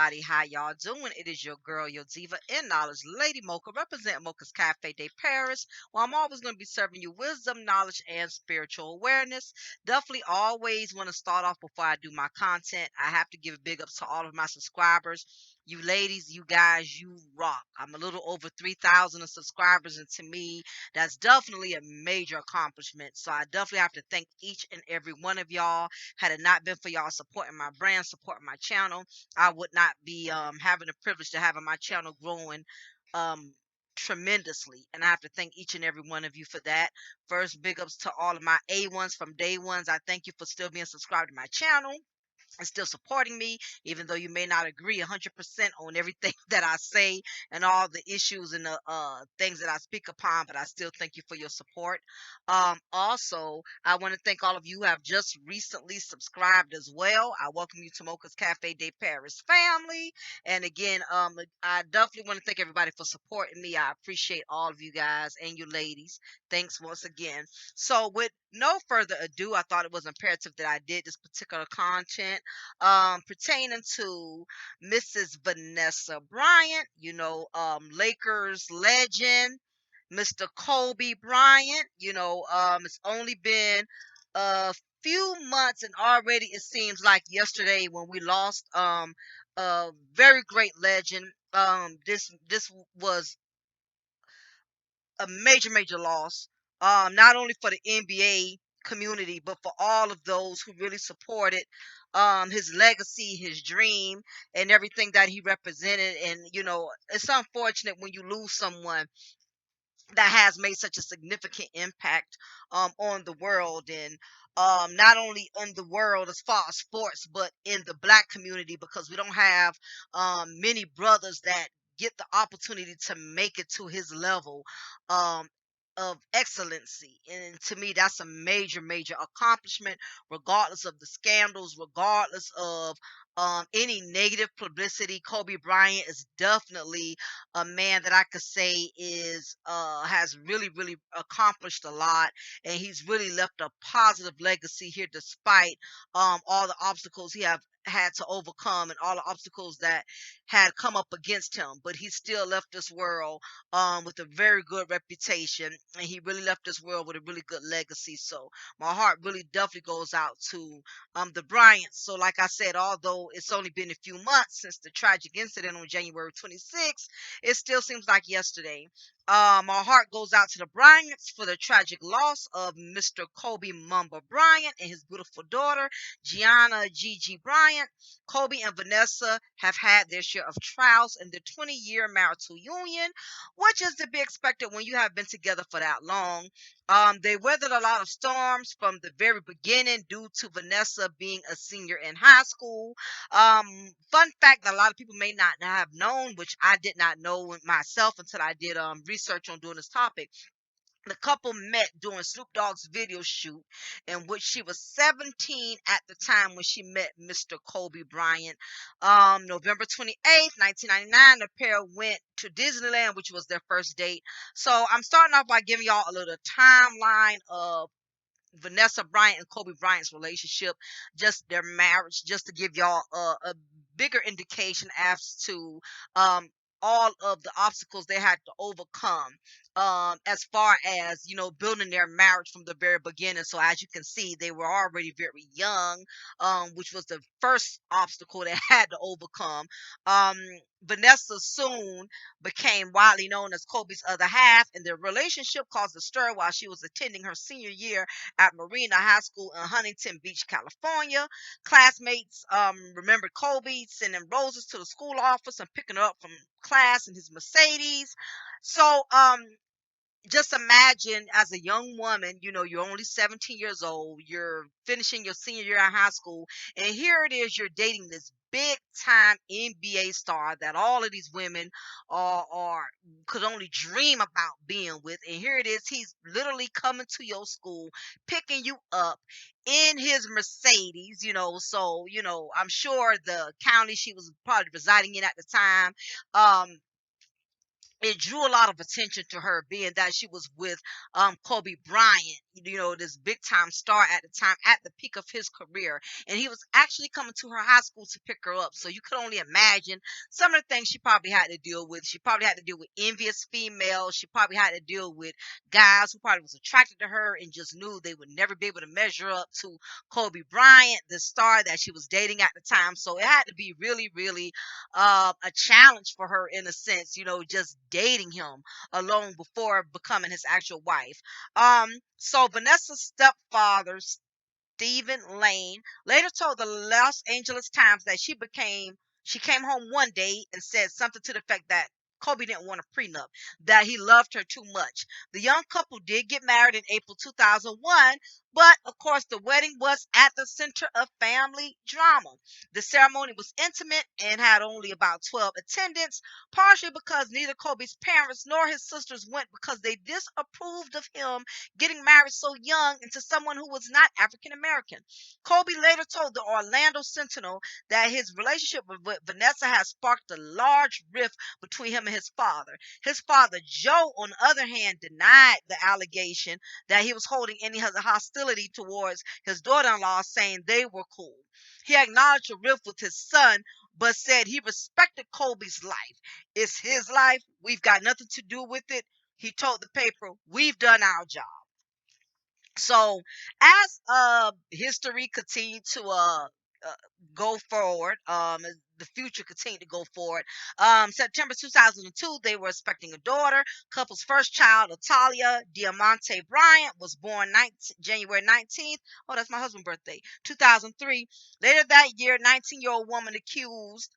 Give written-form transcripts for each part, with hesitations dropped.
everybody. How y'all doing? It is your girl, your diva in knowledge, Lady Mocha, represent Mocha's Cafe de Paris. Well, I'm always going to be serving you wisdom, knowledge, and spiritual awareness. Definitely always want to start off before I do my content. I have to give a big ups to all of my subscribers. You ladies, you guys, you rock. I'm a little over 3,000 subscribers, and to me, that's definitely a major accomplishment. So I definitely have to thank each and every one of y'all. Had it not been for y'all supporting my brand, supporting my channel, I would not be having the privilege to having my channel growing um tremendously. And I have to thank each and every one of you for that. First, big ups to all of my A1s from day ones. I thank you for still being subscribed to my channel and still supporting me, even though you may not agree 100% on everything that I say and all the issues and the things that I speak upon, but I still thank you for your support. Also, I want to thank all of you who have just recently subscribed as well. I welcome you to Mocha's Cafe de Paris family. And again, I definitely want to thank everybody for supporting me. I appreciate all of you guys and you ladies. Thanks once again. So, with no further ado, I thought it was imperative that I did this particular content pertaining to Mrs. Vanessa Bryant, Lakers legend, Mr. Kobe Bryant. It's only been a few months, and already it seems like yesterday when we lost a very great legend. This was a major loss, not only for the NBA community, but for all of those who really supported his legacy, his dream, and everything that he represented. And it's unfortunate when you lose someone that has made such a significant impact on the world, and not only in the world as far as sports, but in the black community, because we don't have many brothers that get the opportunity to make it to his level um, of excellency. And to me, that's a major accomplishment, regardless of the scandals, regardless of any negative publicity. Kobe Bryant is definitely a man that I could say is has really accomplished a lot, and he's really left a positive legacy here, despite all the obstacles he have had to overcome and all the obstacles that had come up against him. But he still left this world with a very good reputation, and he really left this world with a really good legacy. So my heart really definitely goes out to the Bryants. So like I said, although it's only been a few months since the tragic incident on January 26th, it still seems like yesterday. My heart goes out to the Bryants for the tragic loss of Mr. Kobe Mamba Bryant and his beautiful daughter, Gianna Gigi Bryant. Kobe and Vanessa have had their share of trials in their 20-year marital union, which is to be expected when you have been together for that long. They weathered a lot of storms from the very beginning due to Vanessa being a senior in high school. Fun fact that a lot of people may not have known, which I did not know myself until I did research on doing this topic. The couple met during Snoop Dogg's video shoot, in which she was 17 at the time when she met Mr. Kobe Bryant. November 28th, 1999, the pair went to Disneyland, which was their first date. So I'm starting off by giving y'all a little timeline of Vanessa Bryant and Kobe Bryant's relationship, just their marriage, just to give y'all a bigger indication as to all of the obstacles they had to overcome, as far as building their marriage from the very beginning. So as you can see, they were already very young, which was the first obstacle they had to overcome. um Vanessa soon became widely known as Kobe's other half, and their relationship caused a stir while she was attending her senior year at Marina High School in Huntington Beach, California. Classmates remembered Kobe sending roses to the school office and picking her up from class in his Mercedes. So just imagine, as a young woman, you're only 17 years old, you're finishing your senior year in high school, and here it is, you're dating this big time NBA star that all of these women are could only dream about being with. And here it is, he's literally coming to your school, picking you up in his Mercedes. So I'm sure the county she was probably residing in at the time, it drew a lot of attention to her, being that she was with Kobe Bryant. this big time star at the time, at the peak of his career. And he was actually coming to her high school to pick her up. So you could only imagine some of the things she probably had to deal with. She probably had to deal with envious females. She probably had to deal with guys who probably was attracted to her and just knew they would never be able to measure up to Kobe Bryant, the star that she was dating at the time. So it had to be really, really a challenge for her in a sense, just dating him alone before becoming his actual wife. So Vanessa's stepfather, Stephen Lane, later told the Los Angeles Times that she came home one day and said something to the effect that Kobe didn't want a prenup, that he loved her too much. The young couple did get married in April 2001, but of course the wedding was at the center of family drama. The ceremony was intimate and had only about 12 attendants, partially because neither Kobe's parents nor his sisters went because they disapproved of him getting married so young into someone who was not African American. Kobe later told the Orlando Sentinel that his relationship with Vanessa has sparked a large rift between him and his father. His father, Joe, on the other hand, denied the allegation that he was holding any hostility towards his daughter in law, saying they were cool. He acknowledged a rift with his son, but said he respected Kobe's life. It's his life. We've got nothing to do with it. He told the paper, "We've done our job." So as history continued to uh go forward, as the future continued to go forward, September 2002 they were expecting a daughter. Couple's first child, Atalia Diamante Bryant, was born January 19th. Oh, that's my husband's birthday, 2003. Later that year, 19-year-old woman accused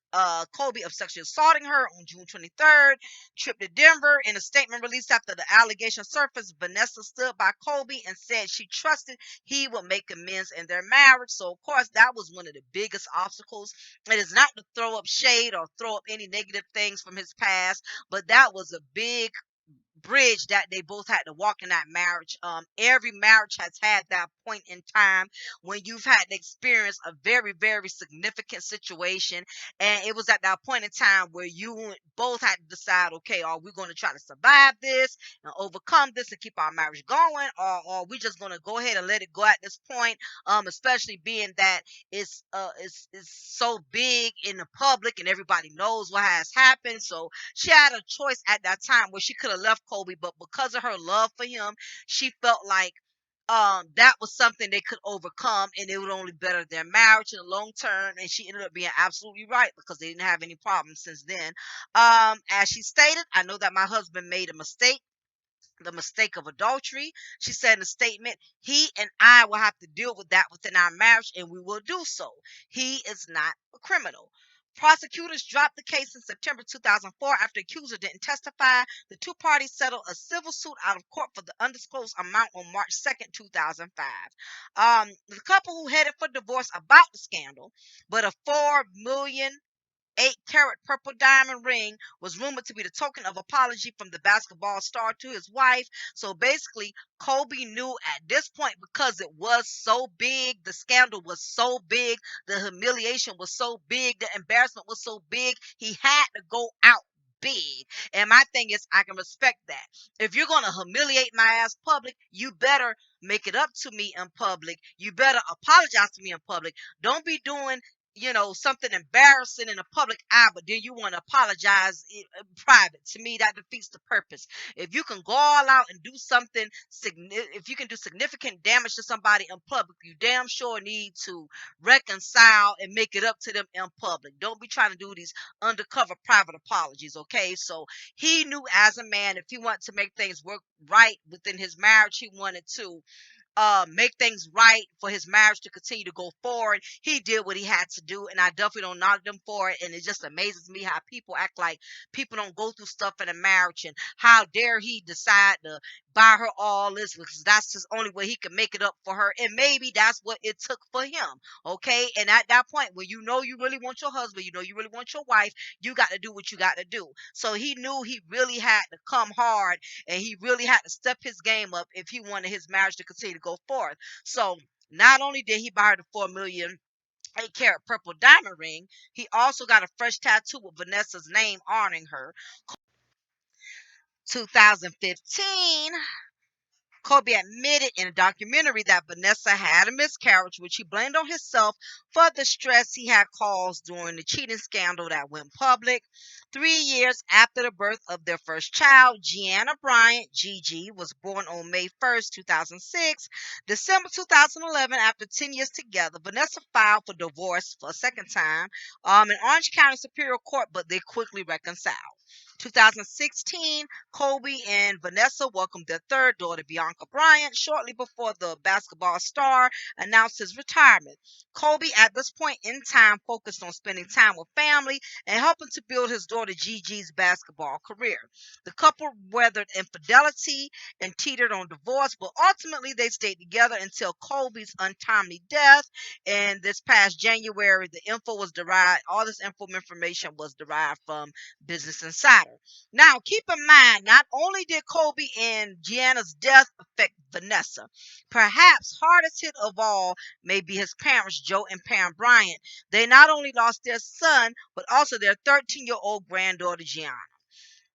Kobe of sexually assaulting her on June 23rd. Trip to Denver. In a statement released after the allegation surfaced, Vanessa stood by Kobe and said she trusted he would make amends in their marriage. So, of course, that was one of the biggest obstacles. It is not to throw up shade or throw up any negative things from his past, but that was a big bridge that they both had to walk in that marriage. Every marriage has had that point in time when you've had to experience a very, very significant situation. And it was at that point in time where you both had to decide, okay, are we going to try to survive this and overcome this and keep our marriage going? Or are we just going to go ahead and let it go at this point? Especially being that it's so big in the public and everybody knows what has happened. So she had a choice at that time where she could have left Kobe, but because of her love for him, she felt like that was something they could overcome and it would only better their marriage in the long term. And she ended up being absolutely right because they didn't have any problems since then. As she stated, "I know that my husband made a mistake, the mistake of adultery." She said in a statement, "He and I will have to deal with that within our marriage, and we will do so. He is not a criminal." Prosecutors dropped the case in September 2004 after the accuser didn't testify. The two parties settled a civil suit out of court for the undisclosed amount on March 2nd, 2005. The couple who headed for divorce about the scandal, but a $4 million 8-carat purple diamond ring was rumored to be the token of apology from the basketball star to his wife. So basically, Kobe knew at this point, because it was so big, the scandal was so big, the humiliation was so big, the embarrassment was so big, he had to go out big. And my thing is, I can respect that. If you're going to humiliate my ass public, you better make it up to me in public. You better apologize to me in public. Don't be doing something embarrassing in a public eye, but then you want to apologize in private. To me, that defeats the purpose. If you can go all out and do something, if you can do significant damage to somebody in public, you damn sure need to reconcile and make it up to them in public. Don't be trying to do these undercover private apologies, okay? So he knew as a man, if he wanted to make things work right within his marriage, he wanted to make things right for his marriage to continue to go forward. He did what he had to do, and I definitely don't knock them for it. And it just amazes me how people act like people don't go through stuff in a marriage, and how dare he decide to buy her all this because that's his only way he can make it up for her. And maybe that's what it took for him. Okay. And at that point, when you know you really want your husband, you know you really want your wife, you got to do what you got to do. So he knew he really had to come hard, and he really had to step his game up if he wanted his marriage to continue to go forth. So not only did he buy her the $4 million 8-carat purple diamond ring, he also got a fresh tattoo with Vanessa's name honoring her. 2015, Kobe admitted in a documentary that Vanessa had a miscarriage, which he blamed on himself for the stress he had caused during the cheating scandal that went public. 3 years after the birth of their first child, Gianna Bryant, Gigi, was born on May 1st, 2006. December 2011, after 10 years together, Vanessa filed for divorce for a second time in Orange County Superior Court, but they quickly reconciled. 2016, Kobe and Vanessa welcomed their third daughter, Bianca Bryant, shortly before the basketball star announced his retirement. Kobe, at this point in time, focused on spending time with family and helping to build his daughter Gigi's basketball career. The couple weathered infidelity and teetered on divorce, but ultimately they stayed together until Kobe's untimely death. And this past January, all this information was derived from Business Insider. Now, keep in mind, not only did Kobe and Gianna's death affect Vanessa, perhaps hardest hit of all may be his parents, Joe and Pam Bryant. They not only lost their son, but also their 13-year-old granddaughter, Gianna.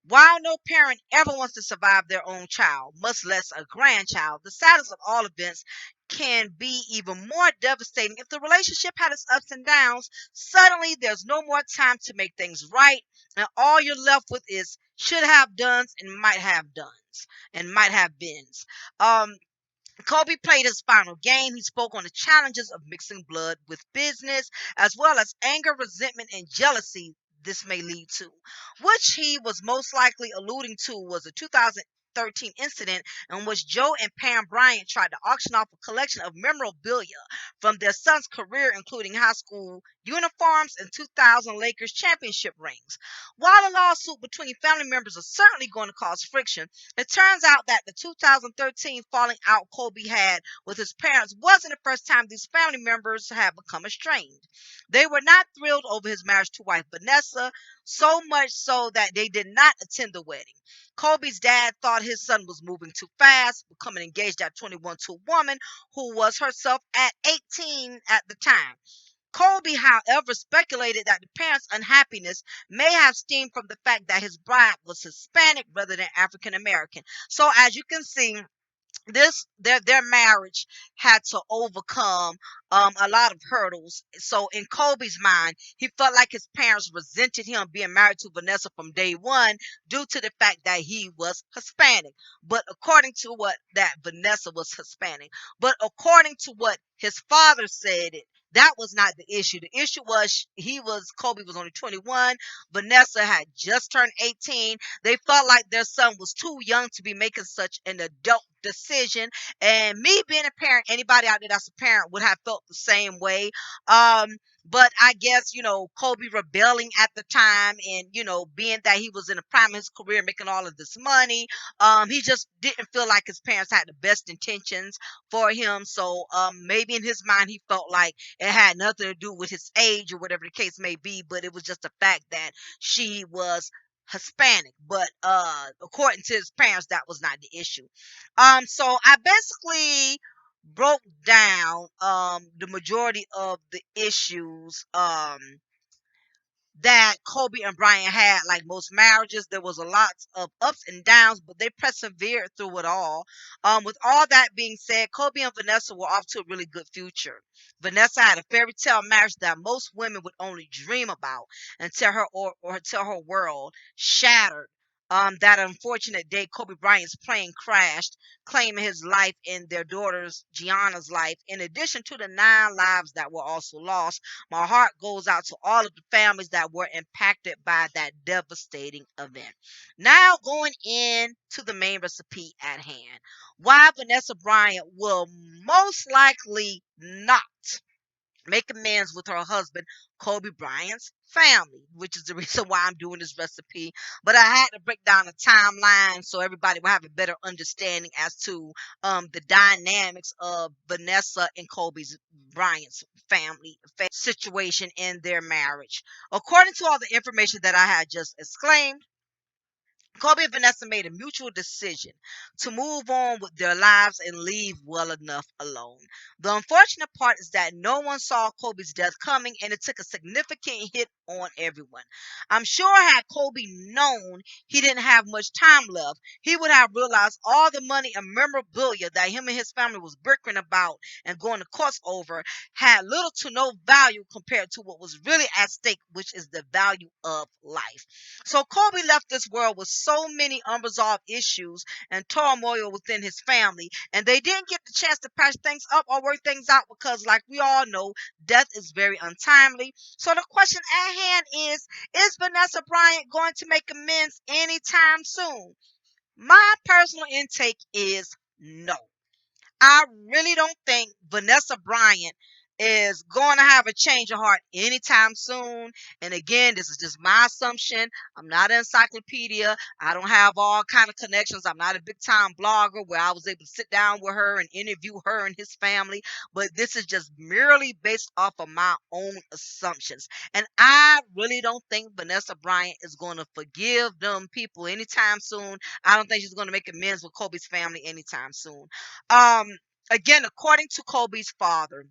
While no parent ever wants to survive their own child, much less a grandchild, the saddest of all events can be even more devastating if the relationship had its ups and downs. Suddenly, there's no more time to make things right, and all you're left with is should have done's and might have done's and might have beens. Um, Kobe played his final game. He spoke on the challenges of mixing blood with business, as well as anger, resentment, and jealousy this may lead to. Which he was most likely alluding to was a 2013 incident in which Joe and Pam Bryant tried to auction off a collection of memorabilia from their son's career, including high school uniforms and 2000 Lakers championship rings. While a lawsuit between family members is certainly going to cause friction, it turns out that the 2013 falling out Kobe had with his parents wasn't the first time these family members had become estranged. They were not thrilled over his marriage to wife Vanessa, so much so that they did not attend the wedding. Kobe's dad thought his son was moving too fast, becoming engaged at 21 to a woman who was herself at 18 at the time. Colby, however, speculated that the parents' unhappiness may have stemmed from the fact that his bride was Hispanic rather than African American. So, as you can see, their marriage had to overcome a lot of hurdles. So in Kobe's mind, he felt like his parents resented him being married to Vanessa from day one due to the fact that he was Hispanic. But according to what that Vanessa was Hispanic, but according to what his father said, that was not the issue. The issue was Kobe was only 21. Vanessa had just turned 18. They felt like their son was too young to be making such an adult decision. And me being a parent, anybody out there that's a parent would have felt the same way. But I guess, Kobe rebelling at the time and, being that he was in the prime of his career making all of this money, he just didn't feel like his parents had the best intentions for him. So maybe in his mind, he felt like it had nothing to do with his age or whatever the case may be, but it was just the fact that she was Hispanic. But according to his parents, that was not the issue. So I basically broke down the majority of the issues that Kobe and Bryant had. Like most marriages, there was a lot of ups and downs, but they persevered through it all. With all that being said, Kobe and Vanessa were off to a really good future. Vanessa had a fairy tale marriage that most women would only dream about until until her world shattered. That unfortunate day, Kobe Bryant's plane crashed, claiming his life and their daughter's Gianna's life, in addition to the 9 lives that were also lost. My heart goes out to all of the families that were impacted by that devastating event. Now, going into the main recipe at hand. Why Vanessa Bryant will most likely not make amends with her husband, Kobe Bryant's family, which is the reason why I'm doing this recipe. But I had to break down a timeline so everybody will have a better understanding as to the dynamics of Vanessa and Kobe's Bryant's family situation in their marriage. According to all the information that I had just exclaimed, Kobe and Vanessa made a mutual decision to move on with their lives and leave well enough alone. The unfortunate part is that no one saw Kobe's death coming, and it took a significant hit on everyone. I'm sure had Kobe known he didn't have much time left, he would have realized all the money and memorabilia that him and his family was bickering about and going to courts over had little to no value compared to what was really at stake, which is the value of life. So Kobe left this world with so many unresolved issues and turmoil within his family, and they didn't get the chance to patch things up or work things out because, like we all know, death is very untimely. So the question at hand is Vanessa Bryant going to make amends anytime soon? My personal intake is no. I really don't think Vanessa Bryant is going to have a change of heart anytime soon. And again, this is just my assumption. I'm not an encyclopedia. I don't have all kind of connections. I'm not a big time blogger where I was able to sit down with her and interview her and his family. But this is just merely based off of my own assumptions. And I really don't think Vanessa Bryant is going to forgive them people anytime soon. I don't think she's going to make amends with Kobe's family anytime soon. Um, Again, according to Kobe's father,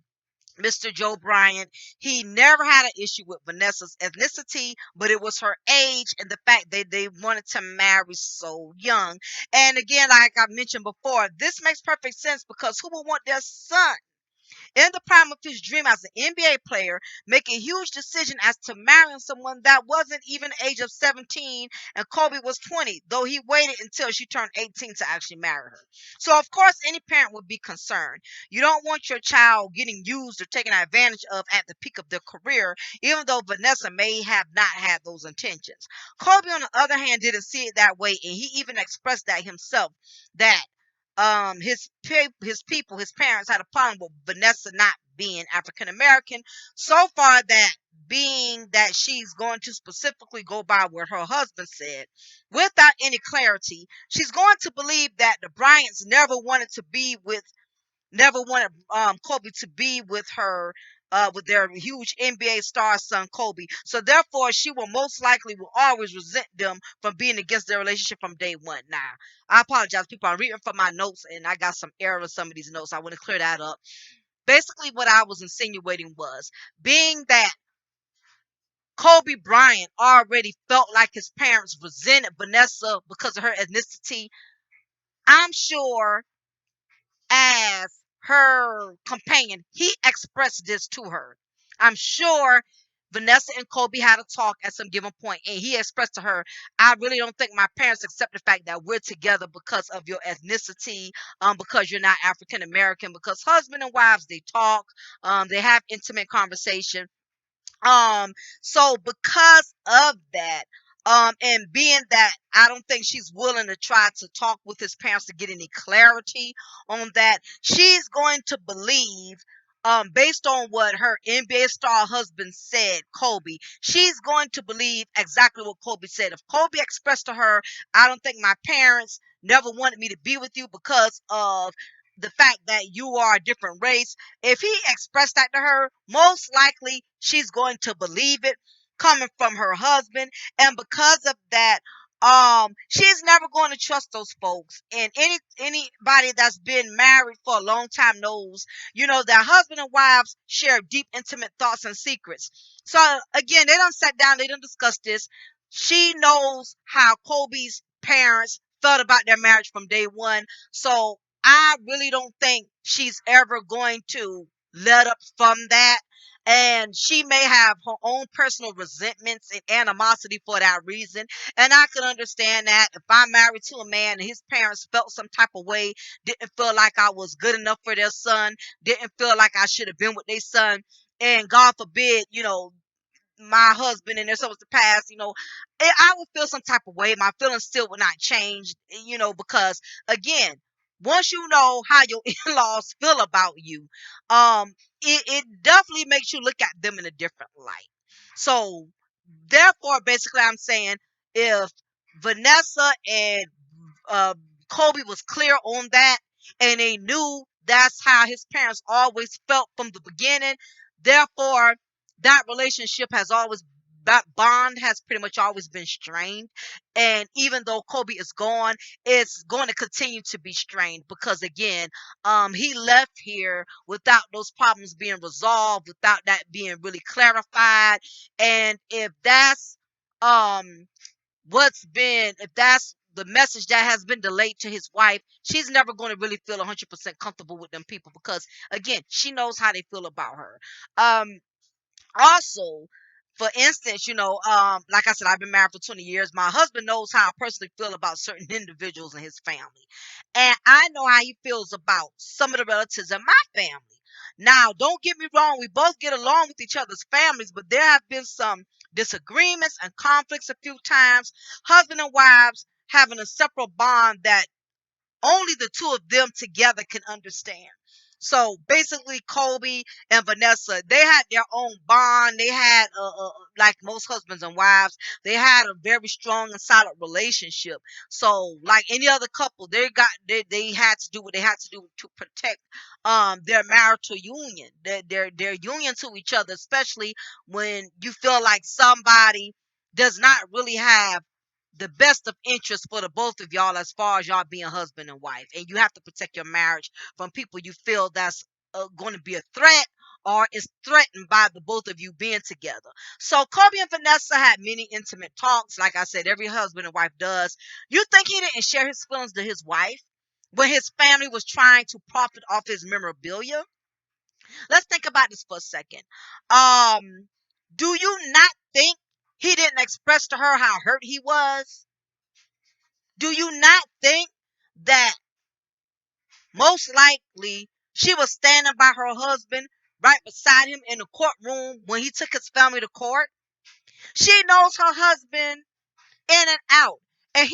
Mr. Joe Bryant, he never had an issue with Vanessa's ethnicity, but it was her age and the fact that they wanted to marry so young. And again, like I mentioned before, this makes perfect sense because who would want their son in the prime of his dream as an NBA player, make a huge decision as to marrying someone that wasn't even the age of 17 and Kobe was 20, though he waited until she turned 18 to actually marry her. So, of course, any parent would be concerned. You don't want your child getting used or taken advantage of at the peak of their career, even though Vanessa may have not had those intentions. Kobe, on the other hand, didn't see it that way, and he even expressed that himself, that his people, his parents had a problem with Vanessa not being African American, so far that being that she's going to specifically go by what her husband said without any clarity, she's going to believe that the Bryants never wanted Kobe to be with her, with their huge NBA star son Kobe. So therefore, she will most likely will always resent them from being against their relationship from day one. Now, I apologize, people. I'm reading from my notes, and I got some error in some of these notes. I want to clear that up. Basically, what I was insinuating was, being that Kobe Bryant already felt like his parents resented Vanessa because of her ethnicity, I'm sure as her companion, he expressed this to her. I'm sure Vanessa and Kobe had a talk at some given point, and he expressed to her, I really don't think my parents accept the fact that we're together because of your ethnicity, because you're not African American, because husband and wives, they talk, they have intimate conversation. Um, so because of that, and being that I don't think she's willing to try to talk with his parents to get any clarity on that, she's going to believe, based on what her NBA star husband said, Kobe, she's going to believe exactly what Kobe said. If Kobe expressed to her, I don't think my parents never wanted me to be with you because of the fact that you are a different race, if he expressed that to her, most likely she's going to believe it coming from her husband. And because of that, she's never going to trust those folks. And anybody that's been married for a long time knows, that husband and wives share deep, intimate thoughts and secrets. So again, they don't sat down, they don't discuss this. She knows how Kobe's parents felt about their marriage from day one. So I really don't think she's ever going to let up from that. And she may have her own personal resentments and animosity for that reason. And I can understand that if I'm married to a man and his parents felt some type of way, didn't feel like I was good enough for their son, didn't feel like I should have been with their son, and God forbid, my husband and there's supposed to pass, I would feel some type of way. My feelings still would not change, because again, once you know how your in-laws feel about you, it definitely makes you look at them in a different light. So therefore, basically, I'm saying if Vanessa and uh, Kobe was clear on that, and they knew that's how his parents always felt from the beginning. Therefore, that relationship has always that bond has pretty much always been strained. And even though Kobe is gone, it's going to continue to be strained because again, he left here without those problems being resolved, without that being really clarified. And um if that's the message that has been delayed to his wife, she's never going to really feel 100% comfortable with them people because again, she knows how they feel about her. Um also, for instance, like I said, I've been married for 20 years. My husband knows how I personally feel about certain individuals in his family, and I know how he feels about some of the relatives in my family. Now, don't get me wrong, we both get along with each other's families, but there have been some disagreements and conflicts a few times. Husband and wives having a separate bond that only the two of them together can understand. So basically, Kobe and Vanessa, they had their own bond. They had, like most husbands and wives, they had a very strong and solid relationship. So, like any other couple, they had to do what they had to do to protect their marital union, their union to each other, especially when you feel like somebody does not really have the best of interest for the both of y'all as far as y'all being husband and wife, and you have to protect your marriage from people you feel that's going to be a threat or is threatened by the both of you being together. So Kobe and Vanessa had many intimate talks, like I said, every husband and wife does. You think he didn't share his feelings to his wife when his family was trying to profit off his memorabilia? Let's think about this for a second. um do you not think he didn't express to her how hurt he was? Do you not think that most likely she was standing by her husband right beside him in the courtroom when he took his family to court? She knows her husband in and out. And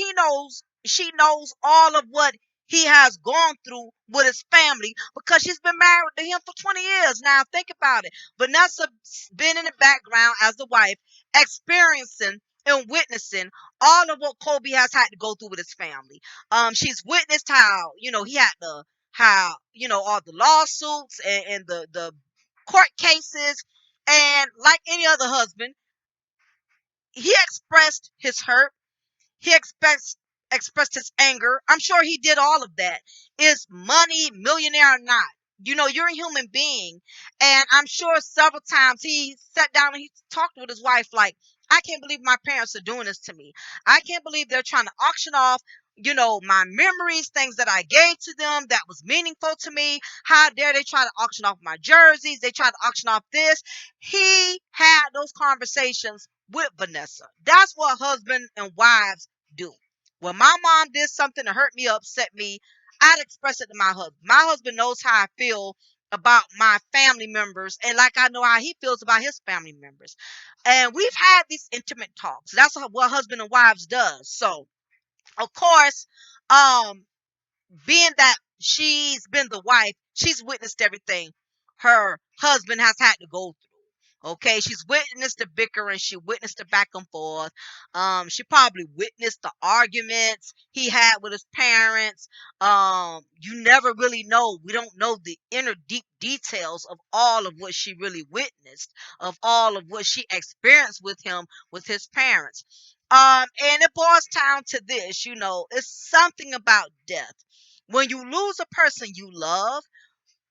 she knows all of what he has gone through with his family because she's been married to him for 20 years. Now, think about it. Vanessa's been in the background as the wife, experiencing and witnessing all of what Kobe has had to go through with his family. She's witnessed how, he had all the lawsuits and the court cases. And like any other husband, he expressed his hurt. He expressed his anger. I'm sure he did all of that. Is money millionaire or not? You're a human being. And I'm sure several times he sat down and he talked with his wife like, I can't believe my parents are doing this to me. I can't believe they're trying to auction off, my memories, things that I gave to them that was meaningful to me. How dare they try to auction off my jerseys? They try to auction off this. He had those conversations with Vanessa. That's what husband and wives do. When my mom did something to hurt me, upset me, I'd express it to my husband. My husband knows how I feel about my family members, and like I know how he feels about his family members. And we've had these intimate talks. That's what husband and wives does. So, of course, um, being that she's been the wife, she's witnessed everything her husband has had to go through. Okay, she's witnessed the bickering, she witnessed the back and forth. She probably witnessed the arguments he had with his parents. You never really know. We don't know the inner deep details of all of what she really witnessed, of all of what she experienced with him, with his parents. And it boils down to this, it's something about death. When you lose a person you love,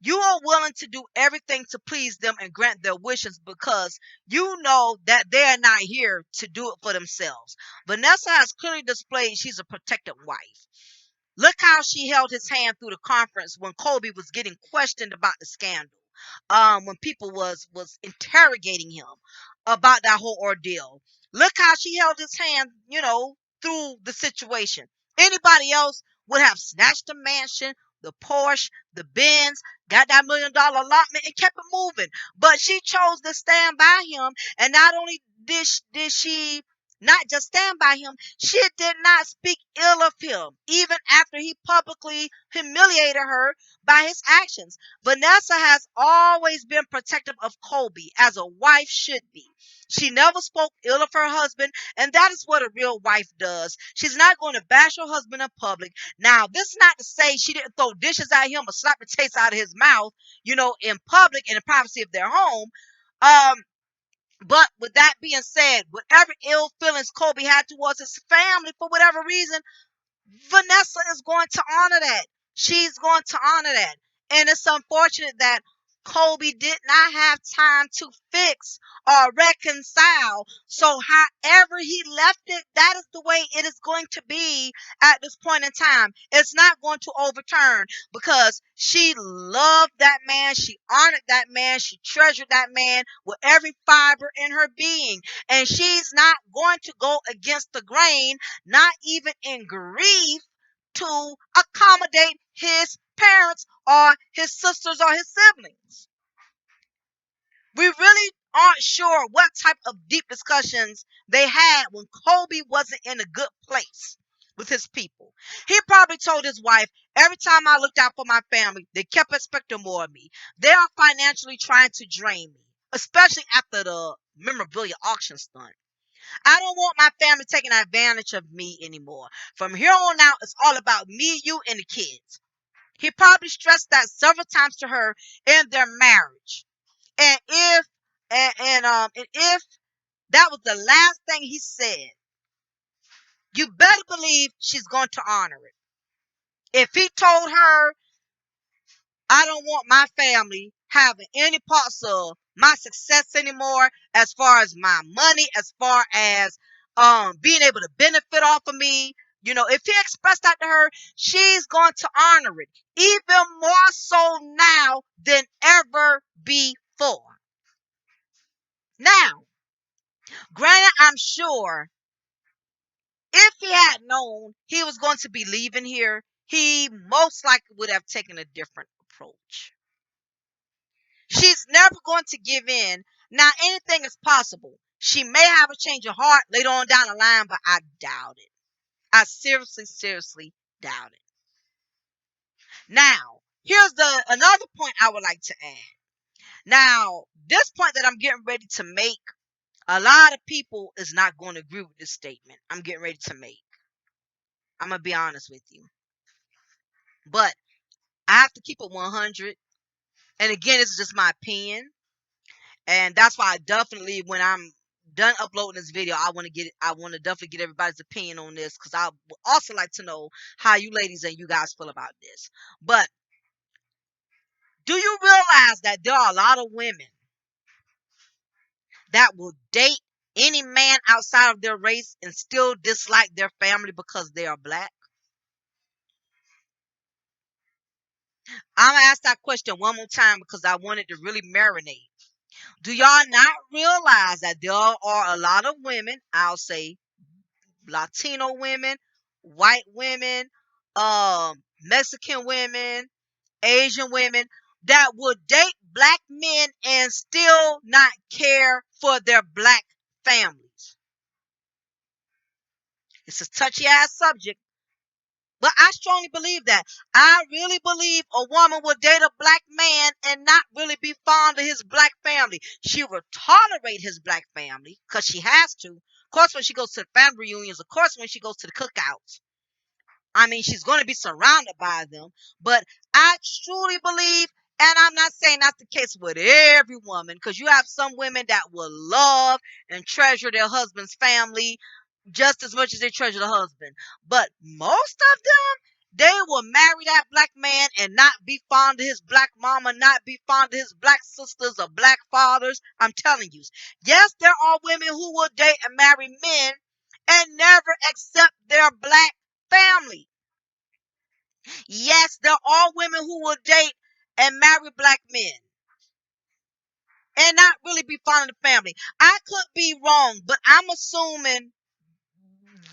you are willing to do everything to please them and grant their wishes because you know that they are not here to do it for themselves. Vanessa has clearly displayed she's a protected wife. Look how she held his hand through the conference when Kobe was getting questioned about the scandal. When people was interrogating him about that whole ordeal. Look how she held his hand, through the situation. Anybody else would have snatched the mansion, the Porsche, the Benz, got that $1 million allotment and kept it moving. But she chose to stand by him, and not only did she not just stand by him, she did not speak ill of him, even after he publicly humiliated her by his actions. Vanessa has always been protective of Kobe, as a wife should be. She never spoke ill of her husband, and that is what a real wife does. She's not going to bash her husband in public. Now, this is not to say she didn't throw dishes at him or slap the taste out of his mouth, in public in the privacy of their home. Um, But with that being said, whatever ill feelings Kobe had towards his family for whatever reason, Vanessa is going to honor that. She's going to honor that. And it's unfortunate that Kobe did not have time to fix or reconcile. So, however he left it, that is the way it is going to be at this point in time. It's not going to overturn because she loved that man. She honored that man. She treasured that man with every fiber in her being. And she's not going to go against the grain, not even in grief, to accommodate his parents or his sisters or his siblings. We really aren't sure what type of deep discussions they had when Kobe wasn't in a good place with his people. He probably told his wife, every time I looked out for my family, they kept expecting more of me. They are financially trying to drain me, especially after the memorabilia auction stunt. I don't want my family taking advantage of me anymore. From here on out, it's all about me, you, and the kids. He probably stressed that several times to her in their marriage. And if that was the last thing he said, you better believe she's going to honor it. If he told her, I don't want my family having any parts of my success anymore, as far as my money, as far as being able to benefit off of me. You know, if he expressed that to her, she's going to honor it even more so now than ever before. Now, granted, I'm sure if he had known he was going to be leaving here, he most likely would have taken a different approach. She's never going to give in. Now, anything is possible. She may have a change of heart later on down the line, but I doubt it. I seriously, seriously doubt it. Now, here's another point I would like to add. Now, this point that I'm getting ready to make, a lot of people is not going to agree with this statement I'm getting ready to make. I'm going to be honest with you. But I have to keep it 100. And again, this is just my opinion. And that's why I definitely, when I'm done uploading this video, I want to definitely get everybody's opinion on this, because I would also like to know how you ladies and you guys feel about this. But do you realize that there are a lot of women that will date any man outside of their race and still dislike their family because they are black? I'm gonna ask that question one more time because I want it to really marinate. Do y'all not realize that there are a lot of women, I'll say Latino women, white women, Mexican women, Asian women, that would date black men and still not care for their black families? It's a touchy ass subject, but I strongly believe that. I really believe a woman would date a black man and not really be fond of his black family. She will tolerate his black family because she has to. Of course, when she goes to the family reunions, of course, when she goes to the cookouts, I mean, she's going to be surrounded by them. But I truly believe, and I'm not saying that's the case with every woman, because you have some women that will love and treasure their husband's family just as much as they treasure the husband. But most of them, they will marry that black man and not be fond of his black mama, not be fond of his black sisters or black fathers. I'm telling you. Yes, there are women who will date and marry men and never accept their black family. Yes, there are women who will date and marry black men and not really be fond of the family. I could be wrong, but I'm assuming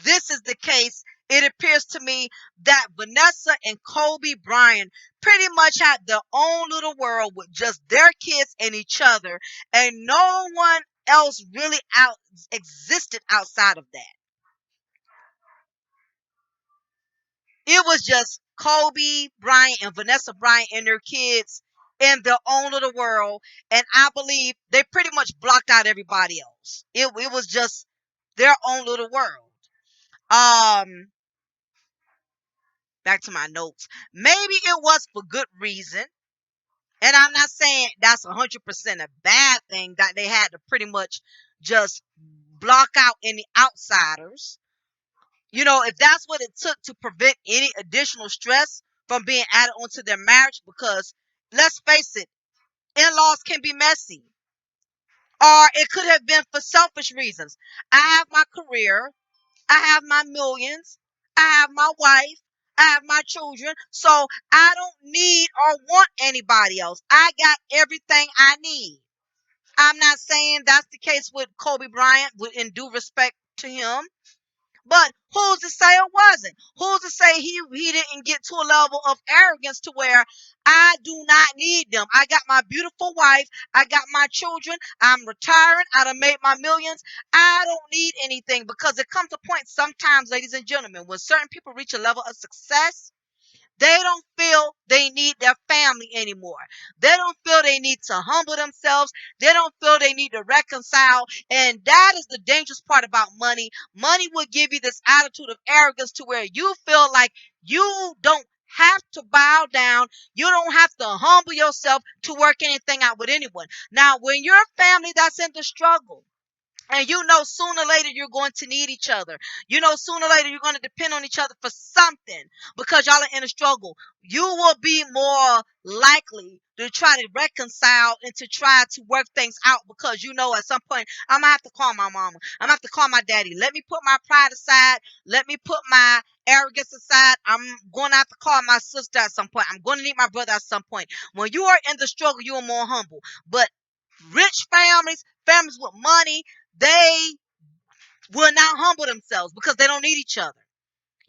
this is the case. It appears to me that Vanessa and Kobe Bryant pretty much had their own little world with just their kids and each other, and no one else really existed outside of that. It was just Kobe Bryant and Vanessa Bryant and their kids in their own little world. And I believe they pretty much blocked out everybody else. It was just their own little world. Um, Back to my notes. Maybe it was for good reason. And I'm not saying that's 100% a bad thing that they had to pretty much just block out any outsiders. If that's what it took to prevent any additional stress from being added onto their marriage, because let's face it, in-laws can be messy. Or it could have been for selfish reasons. I have my career, I have my millions, I have my wife, I have my children, so I don't need or want anybody else. I got everything I need. I'm not saying that's the case with Kobe Bryant, with in due respect to him. But who's to say it wasn't? Who's to say he didn't get to a level of arrogance to where I do not need them? I got my beautiful wife. I got my children. I'm retiring. I done made my millions. I don't need anything, because it comes a point sometimes, ladies and gentlemen, when certain people reach a level of success, they don't feel they need their family anymore. They don't feel they need to humble themselves. They don't feel they need to reconcile. And that is the dangerous part about money. Money will give you this attitude of arrogance to where you feel like you don't have to bow down. You don't have to humble yourself to work anything out with anyone. Now, when you're a family that's in the struggle, and sooner or later you're going to need each other. Sooner or later you're going to depend on each other for something, because y'all are in a struggle. You will be more likely to try to reconcile and to try to work things out, because at some point I'm going to have to call my mama. I'm going to have to call my daddy. Let me put my pride aside. Let me put my arrogance aside. I'm going to have to call my sister at some point. I'm going to need my brother at some point. When you are in the struggle, you are more humble. But rich families with money, they will not humble themselves because they don't need each other.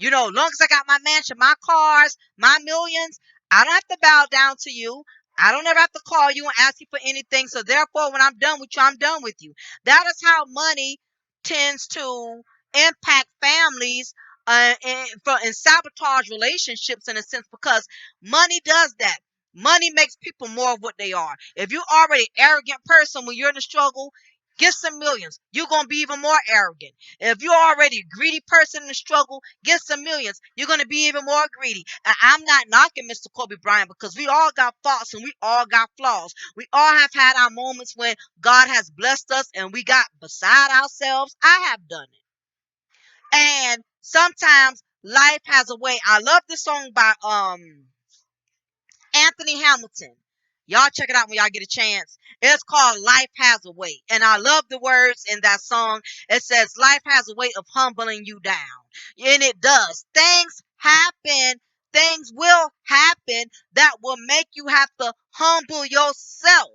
Long as I got my mansion, my cars, my millions, I don't have to bow down to you. I don't ever have to call you and ask you for anything. So therefore, when I'm done with you, I'm done with you. That is how money tends to impact families, and sabotage relationships in a sense, because money does that. Money makes people more of what they are. If you're already an arrogant person when you're in a struggle, get some millions. You're going to be even more arrogant. If you're already a greedy person in the struggle, get some millions. You're going to be even more greedy. And I'm not knocking Mr. Kobe Bryant, because we all got faults and we all got flaws. We all have had our moments when God has blessed us and we got beside ourselves. I have done it. And sometimes life has a way. I love this song by Anthony Hamilton. Y'all check it out when y'all get a chance. It's called Life Has a Way. And I love the words in that song. It says, life has a way of humbling you down. And it does. Things happen. Things will happen that will make you have to humble yourself,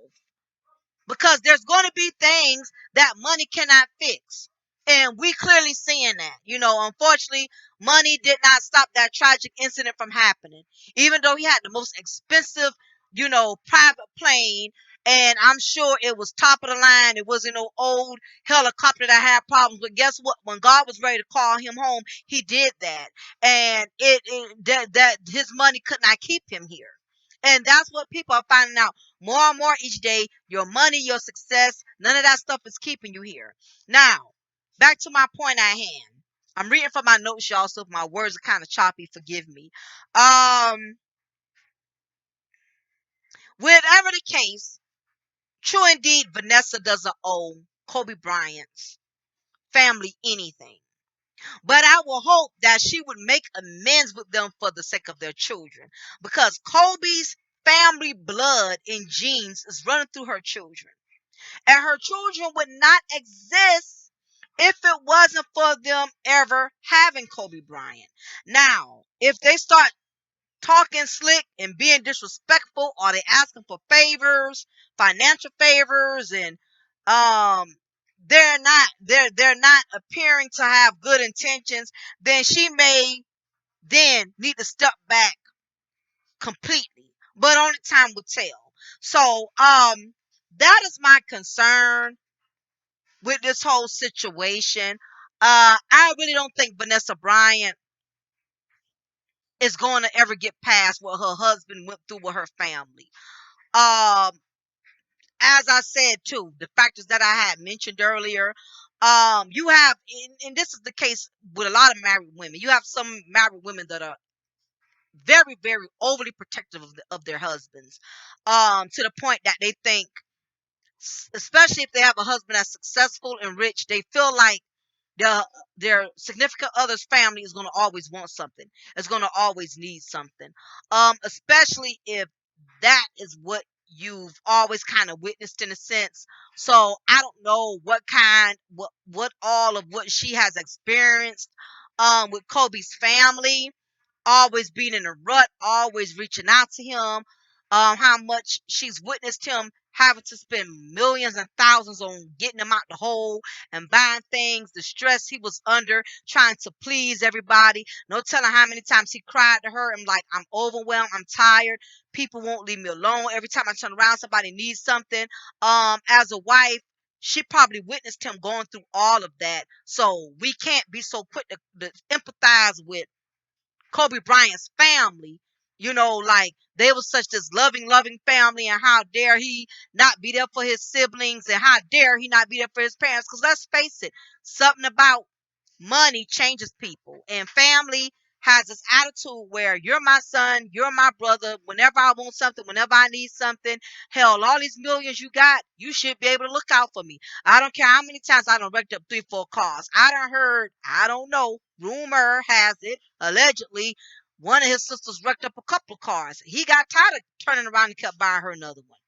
because there's going to be things that money cannot fix. And we clearly seeing that. Unfortunately, money did not stop that tragic incident from happening. Even though he had the most expensive, private plane, and I'm sure it was top of the line. It wasn't no old helicopter that had problems. But guess what? When God was ready to call him home, he did that. And that his money could not keep him here. And that's what people are finding out more and more each day. Your money, your success, none of that stuff is keeping you here. Now, back to my point at hand. I'm reading from my notes, y'all, so if my words are kind of choppy, forgive me. Whatever the case, true indeed, Vanessa doesn't owe Kobe Bryant's family anything. But I will hope that she would make amends with them for the sake of their children, because Kobe's family blood and genes is running through her children. And her children would not exist if it wasn't for them ever having Kobe Bryant. Now, if they start talking slick and being disrespectful, or they asking for favors, financial favors, and they're not appearing to have good intentions, then she may then need to step back completely. But only time will tell. So that is my concern with this whole situation. I really don't think Vanessa Bryant is going to ever get past what her husband went through with her family. Um, as I said too, the factors that I had mentioned earlier. You have, and this is the case with a lot of married women. You have some married women that are very, very overly protective of their husbands, to the point that they think, especially if they have a husband that's successful and rich, they feel like their their significant other's family is going to always want something. It's going to always need something. Especially if that is what you've always kind of witnessed in a sense. So I don't know what all of what she has experienced with Kobe's family, always being in a rut, always reaching out to him, how much she's witnessed him having to spend millions and thousands on getting him out the hole and buying things, the stress he was under trying to please everybody. No telling how many times he cried to her. I'm like, I'm overwhelmed, I'm tired. People won't leave me alone. Every time I turn around, somebody needs something. As a wife, she probably witnessed him going through all of that. So we can't be so quick to empathize with Kobe Bryant's family, like they were such this loving, loving family, and how dare he not be there for his siblings, and how dare he not be there for his parents? Because let's face it, something about money changes people, and family has this attitude where you're my son, you're my brother. Whenever I want something, whenever I need something, hell, all these millions you got, you should be able to look out for me. I don't care how many times I done wrecked up 3, 4 cars. I done heard, I don't know, rumor has it, allegedly, one of his sisters wrecked up a couple of cars. He got tired of turning around and kept buying her another one.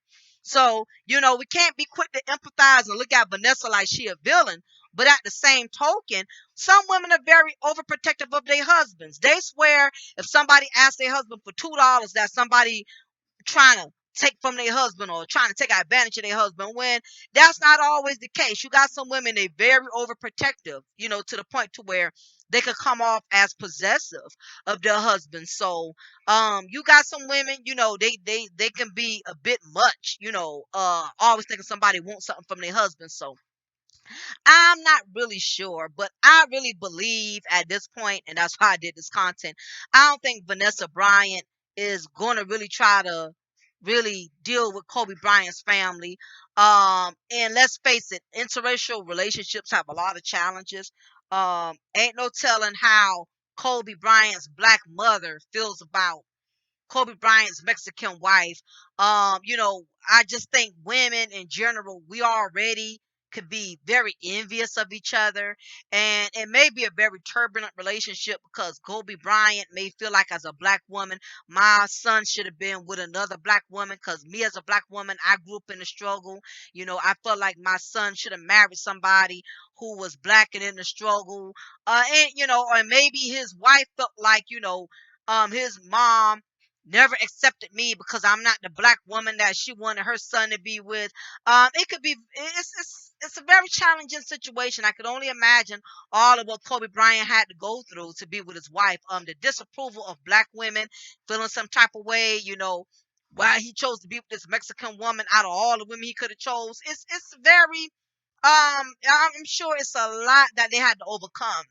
So, we can't be quick to empathize and look at Vanessa like she a villain. But at the same token, some women are very overprotective of their husbands. They swear if somebody asks their husband for $2, that somebody trying to take from their husband or trying to take advantage of their husband, when that's not always the case. You got some women, they very overprotective, to the point to where they could come off as possessive of their husband. So you got some women, they can be a bit much, always thinking somebody wants something from their husband. So I'm not really sure, but I really believe at this point, and that's why I did this content. I don't think Vanessa Bryant is going to really try to really deal with Kobe Bryant's family. And let's face it, interracial relationships have a lot of challenges. Ain't no telling how Kobe Bryant's black mother feels about Kobe Bryant's Mexican wife. I just think women in general, we already could be very envious of each other. And it may be a very turbulent relationship because Kobe Bryant may feel like, as a black woman, my son should have been with another black woman, because me as a black woman, I grew up in the struggle. I felt like my son should have married somebody who was black and in the struggle. Or maybe his wife felt like, his mom never accepted me because I'm not the black woman that she wanted her son to be with. It could be, it's a very challenging situation. I could only imagine all of what Kobe Bryant had to go through to be with his wife. The disapproval of black women, feeling some type of way, why he chose to be with this Mexican woman out of all the women he could have chose. It's very, I'm sure it's a lot that they had to overcome.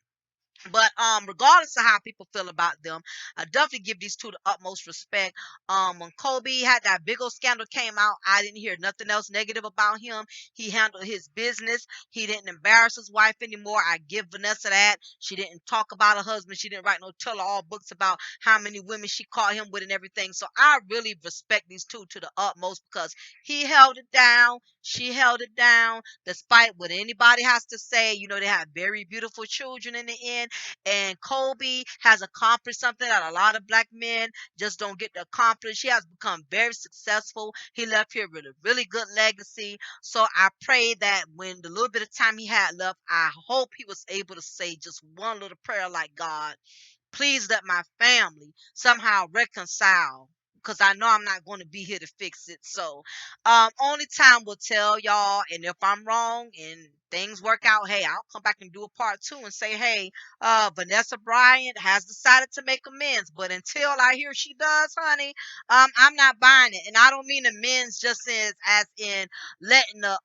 But regardless of how people feel about them, I definitely give these two the utmost respect. When Kobe had that big old scandal came out, I didn't hear nothing else negative about him. He handled his business. He didn't embarrass his wife anymore. I give Vanessa that. She didn't talk about her husband. She didn't write no tell-all books about how many women she caught him with and everything. So I really respect these two to the utmost, because he held it down. She held it down, despite what anybody has to say. They have very beautiful children in the end. And Kobe has accomplished something that a lot of black men just don't get to accomplish. He has become very successful. He left here with a really good legacy. So I pray that when the little bit of time he had left, I hope he was able to say just one little prayer like, God, please let my family somehow reconcile, because I know I'm not going to be here to fix it. So only time will tell, y'all. And if I'm wrong and things work out, hey, I'll come back and do a part 2 and say, hey, Vanessa Bryant has decided to make amends. But until I hear she does, honey, I'm not buying it. And I don't mean amends just as in letting the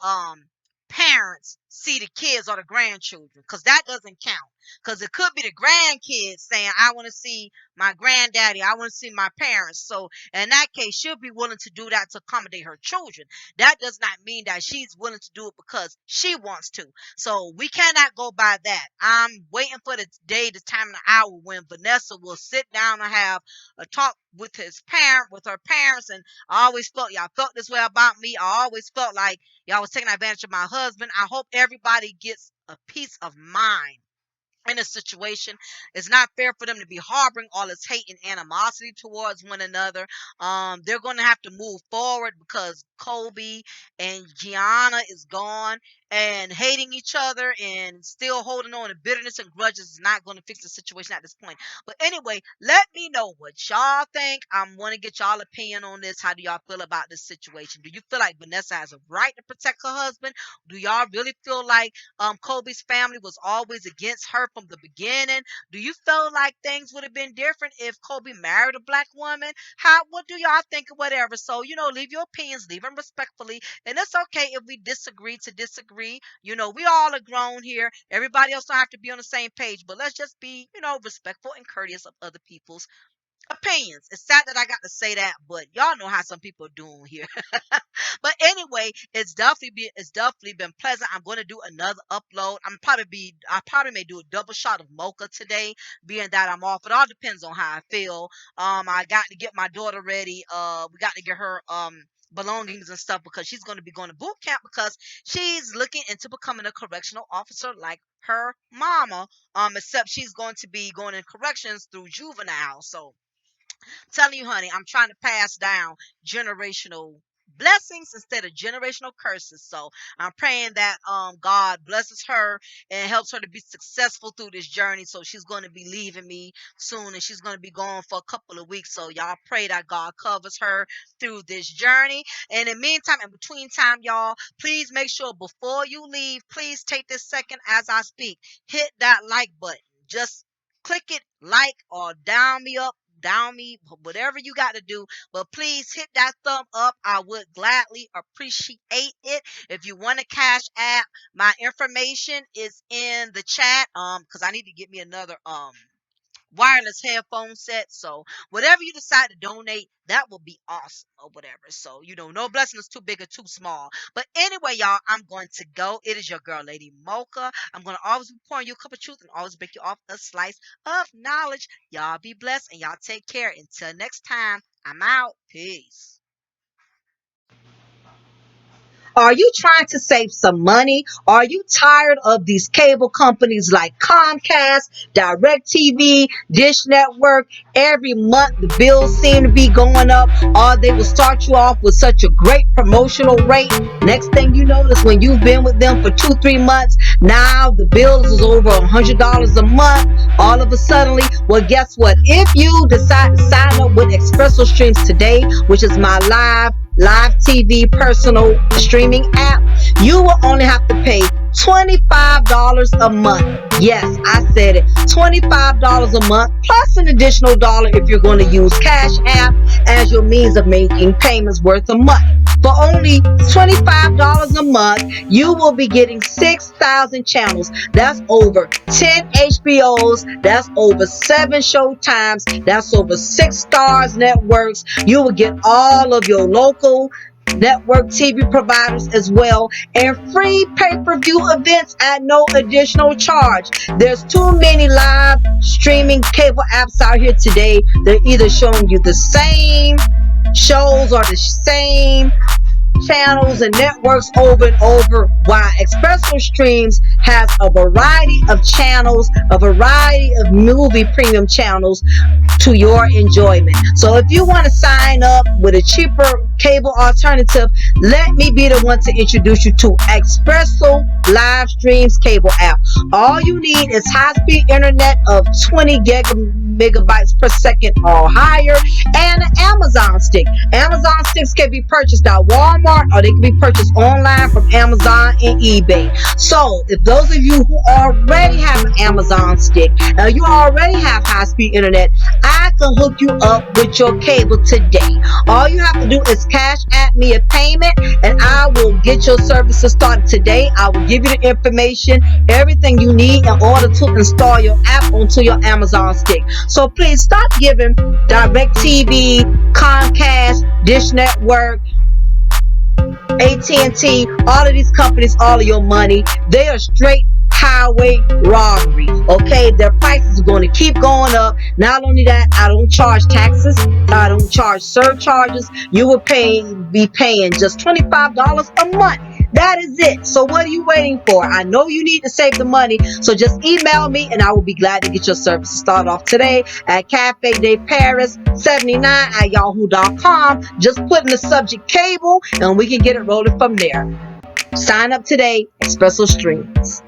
parents see the kids or the grandchildren, because that doesn't count. Because it could be the grandkids saying, I want to see my granddaddy, I want to see my parents. So in that case, she'll be willing to do that to accommodate her children. That does not mean that she's willing to do it because she wants to. So we cannot go by that. I'm waiting for the day, the time, and the hour when Vanessa will sit down and have a talk with with her parents. And I always felt y'all felt this way about me. I always felt like y'all was taking advantage of my husband. I hope everybody gets a peace of mind in a situation. It's not fair for them to be harboring all this hate and animosity towards one another. They're going to have to move forward because Kobe and Gianna is gone, and hating each other and still holding on to bitterness and grudges is not going to fix the situation at this point. But anyway, let me know what y'all think. I want to get y'all opinion on this. How do y'all feel about this situation? Do you feel like Vanessa has a right to protect her husband? Do y'all really feel like Kobe's family was always against her from the beginning? Do you feel like things would have been different if Kobe married a black woman? What do y'all think or whatever? So, leave your opinions, leave them respectfully. And it's okay if we disagree to disagree. We all are grown here. Everybody else don't have to be on the same page, but let's just be, respectful and courteous of other people's opinions. It's sad that I got to say that, but y'all know how some people are doing here. But anyway, it's definitely been pleasant. I'm going to do another upload. I probably may do a double shot of mocha today, being that I'm off. It all depends on how I feel. I got to get my daughter ready. We got to get her belongings and stuff, because she's going to be going to boot camp, because she's looking into becoming a correctional officer like her mama. Except she's going to be going in corrections through juvenile. So telling you, honey, I'm trying to pass down generational blessings instead of generational curses. So I'm praying that God blesses her and helps her to be successful through this journey. So she's going to be leaving me soon, and she's going to be gone for a couple of weeks. So y'all pray that God covers her through this journey. And in the meantime, in between time, y'all, please make sure before you leave, please take this second as I speak, hit that like button. Just click it, like, or down me, whatever you got to do. But please hit that thumb up. I would gladly appreciate it. If you want a cash app, my information is in the chat. Because I need to get me another wireless headphone set. So whatever you decide to donate, that will be awesome or whatever. So, no blessing is too big or too small. But anyway, y'all, I'm going to go. It is your girl, Lady Mocha. I'm going to always be pouring you a cup of truth and always make you off a slice of knowledge. Y'all be blessed and y'all take care. Until next time, I'm out. Peace. Are you trying to save some money? Are you tired of these cable companies like Comcast, DirecTV, Dish Network? Every month the bills seem to be going up, or they will start you off with such a great promotional rate. Next thing you notice, when you've been with them for 2-3 months, now the bills is over $100 a month. All of a sudden, well, guess what? If you decide to sign up with Expresso Streams today, which is my live TV personal streaming app, you will only have to pay $25 a month. Yes, I said it. $25 a month plus an additional dollar if you're going to use Cash App as your means of making payments worth of money. For only $25 a month, you will be getting 6,000 channels. That's over 10 HBOs. That's over 7 Showtimes. That's over 6 Stars networks. You will get all of your local network TV providers as well, and free pay-per-view events at no additional charge. There's too many live streaming cable apps out here today. They're either showing you the same shows or the same channels and networks over and over, while Expresso Streams has a variety of channels, a variety of movie premium channels to your enjoyment. So if you want to sign up with a cheaper cable alternative, let me be the one to introduce you to Expresso Live Streams cable app. All you need is high-speed internet of 20 megabytes per second or higher, and an Amazon stick. Amazon sticks can be purchased at Walmart, or they can be purchased online from Amazon and eBay. So if those of you who already have an Amazon stick, you already have high-speed internet, I can hook you up with your cable today. All you have to do is cash at me a payment, and I will get your services started today. I will give you the information, everything you need in order to install your app onto your Amazon stick. So please stop giving DirecTV, Comcast, Dish Network, AT&T, all of these companies, all of your money. They are straight highway robbery. Okay, their prices are going to keep going up. Not only that, I don't charge taxes, I don't charge surcharges. You will be paying just $25 a month. That is it. So what are you waiting for? I know you need to save the money, so just email me and I will be glad to get your services started off today at Cafe de Paris 79 at yahoo.com. Just put in the subject cable and we can get it rolling from there. Sign up today, Espresso Streams.